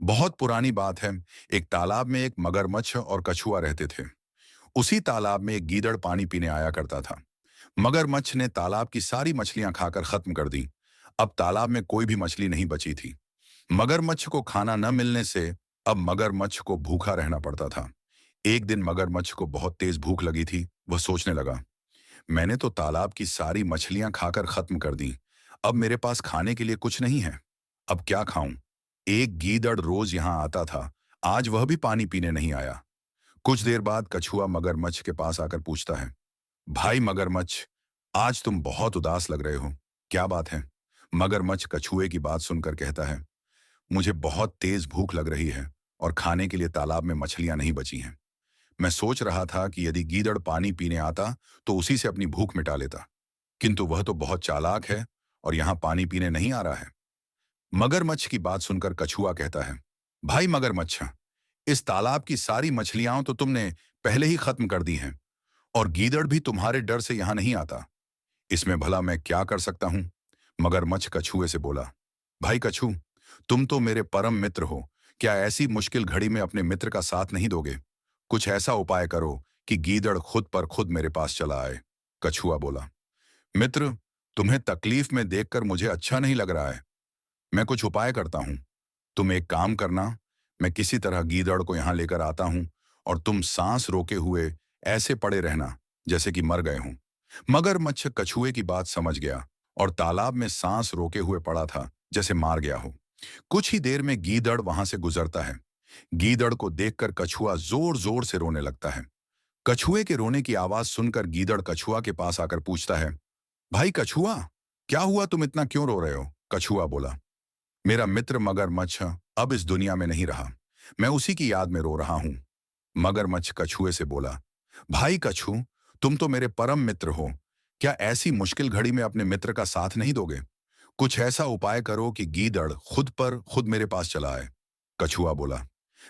बहुत पुरानी बात है। एक तालाब में एक मगरमच्छ और कछुआ रहते थे। उसी तालाब में एक गीदड़ पानी पीने आया करता था। मगरमच्छ ने तालाब की सारी मछलियां खाकर खत्म कर दी। अब तालाब में कोई भी मछली नहीं बची थी। मगरमच्छ को खाना न मिलने से अब मगरमच्छ को भूखा रहना पड़ता था। एक दिन मगरमच्छ को बहुत तेज भूख लगी थी। वह सोचने लगा, मैंने तो तालाब की सारी मछलियां खाकर खत्म कर दी। अब मेरे पास खाने के लिए कुछ नहीं है। अब क्या खाऊं? एक गीदड़ रोज यहां आता था। आज वह भी पानी पीने नहीं आया। कुछ देर बाद कछुआ मगरमच्छ के पास आकर पूछता है, भाई मगरमच्छ, आज तुम बहुत उदास लग रहे हो। क्या बात है? मगरमच्छ कछुए की बात सुनकर कहता है, मुझे बहुत तेज भूख लग रही है और खाने के लिए तालाब में मछलियां नहीं बची हैं। मैं सोच रहा था कि यदि गीदड़ पानी पीने आता तो उसी से अपनी भूख मिटा लेता, किंतु वह तो बहुत चालाक है और यहाँ पानी पीने नहीं आ रहा है। मगरमच्छ की बात सुनकर कछुआ कहता है, भाई मगरमच्छ, इस तालाब की सारी मछलियां तो तुमने पहले ही खत्म कर दी हैं और गीदड़ भी तुम्हारे डर से यहां नहीं आता। इसमें भला मैं क्या कर सकता हूं? मगरमच्छ कछुए से बोला, भाई कछु, तुम तो मेरे परम मित्र हो। क्या ऐसी मुश्किल घड़ी में अपने मित्र का साथ नहीं दोगे? कुछ ऐसा उपाय करो कि गीदड़ खुद पर खुद मेरे पास चला आए। कछुआ बोला, मित्र, तुम्हें तकलीफ में देखकर मुझे अच्छा नहीं लग रहा है। मैं कुछ उपाय करता हूं। तुम एक काम करना, मैं किसी तरह गीदड़ को यहां लेकर आता हूं और तुम सांस रोके हुए ऐसे पड़े रहना जैसे कि मर गए हों। मगरमच्छ कछुए की बात समझ गया और तालाब में सांस रोके हुए पड़ा था जैसे मार गया हो। कुछ ही देर में गीदड़ वहां से गुजरता है। गीदड़ को देखकर कछुआ जोर जोर से रोने लगता है। कछुए के रोने की आवाज सुनकर गीदड़ कछुआ के पास आकर पूछता है, भाई कछुआ, क्या हुआ? तुम इतना क्यों रो रहे हो? कछुआ बोला, मेरा मित्र मगरमच्छ अब इस दुनिया में नहीं रहा। मैं उसी की याद में रो रहा हूं। मगरमच्छ कछुए से बोला, भाई कछु, तुम तो मेरे परम मित्र हो। क्या ऐसी मुश्किल घड़ी में अपने मित्र का साथ नहीं दोगे? कुछ ऐसा उपाय करो कि गीदड़ खुद पर खुद मेरे पास चला आए। कछुआ बोला,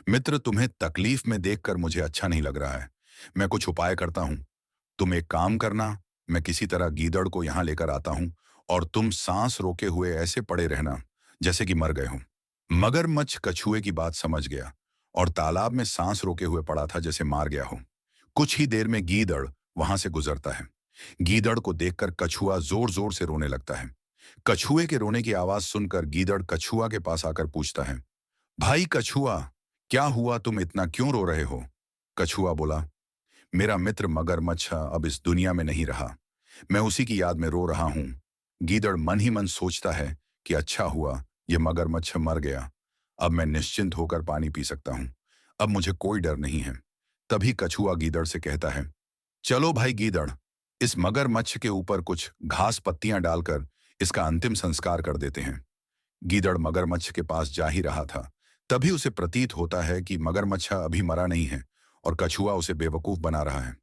मित्र, तुम्हें तकलीफ में देखकर मुझे अच्छा नहीं लग रहा है। मैं कुछ उपाय करता हूं। तुम एक काम करना, मैं किसी तरह गीदड़ को यहां लेकर आता हूं और तुम सांस रोके हुए ऐसे पड़े रहना जैसे कि मर गए हो। मगरमच्छ कछुए की बात समझ गया और तालाब में सांस रोके हुए पड़ा था जैसे मार गया हो। कुछ ही देर में गीदड़ वहां से गुजरता है। गीदड़ को देखकर कछुआ जोर जोर से रोने लगता है। कछुए के रोने की आवाज सुनकर गीदड़ कछुआ के पास आकर पूछता है, भाई कछुआ, क्या हुआ? तुम इतना क्यों रो रहे हो? कछुआ बोला, मेरा मित्र मगरमच्छ अब इस दुनिया में नहीं रहा। मैं उसी की याद में रो रहा हूं। गीदड़ मन ही मन सोचता है कि अच्छा हुआ ये मगरमच्छ मर गया। अब मैं निश्चिंत होकर पानी पी सकता हूं। अब मुझे कोई डर नहीं है। तभी कछुआ गीदड़ से कहता है, चलो भाई गीदड़, इस मगरमच्छ के ऊपर कुछ घास पत्तियां डालकर इसका अंतिम संस्कार कर देते हैं। गीदड़ मगरमच्छ के पास जा ही रहा था, तभी उसे प्रतीत होता है कि मगरमच्छ अभी मरा नहीं है और कछुआ उसे बेवकूफ बना रहा है।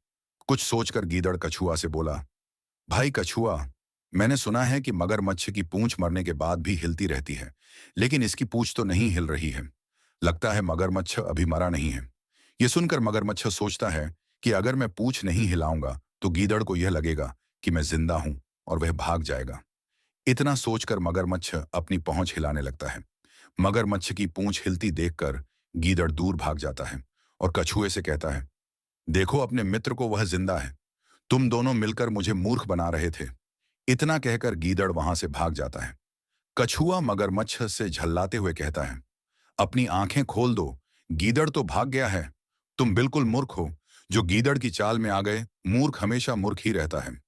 कुछ सोचकर गीदड़ कछुआ से बोला, भाई कछुआ, मैंने सुना है कि मगरमच्छ की पूंछ मरने के बाद भी हिलती रहती है, लेकिन इसकी पूंछ तो नहीं हिल रही है। लगता है मगरमच्छ अभी मरा नहीं है। यह सुनकर मगरमच्छ सोचता है कि अगर मैं पूंछ नहीं हिलाऊंगा तो गीदड़ को यह लगेगा कि मैं जिंदा हूं और वह भाग जाएगा। इतना सोचकर मगरमच्छ अपनी पहुंच हिलाने लगता है। मगरमच्छ की पूंछ हिलती देखकर गीदड़ दूर भाग जाता है और कछुए से कहता है, देखो अपने मित्र को, वह जिंदा है। तुम दोनों मिलकर मुझे मूर्ख बना रहे थे। इतना कहकर गीदड़ वहां से भाग जाता है। कछुआ मगरमच्छ से झल्लाते हुए कहता है, अपनी आंखें खोल दो, गीदड़ तो भाग गया है। तुम बिल्कुल मूर्ख हो। जो गीदड़ की चाल में आ गए, मूर्ख हमेशा मूर्ख ही रहता है।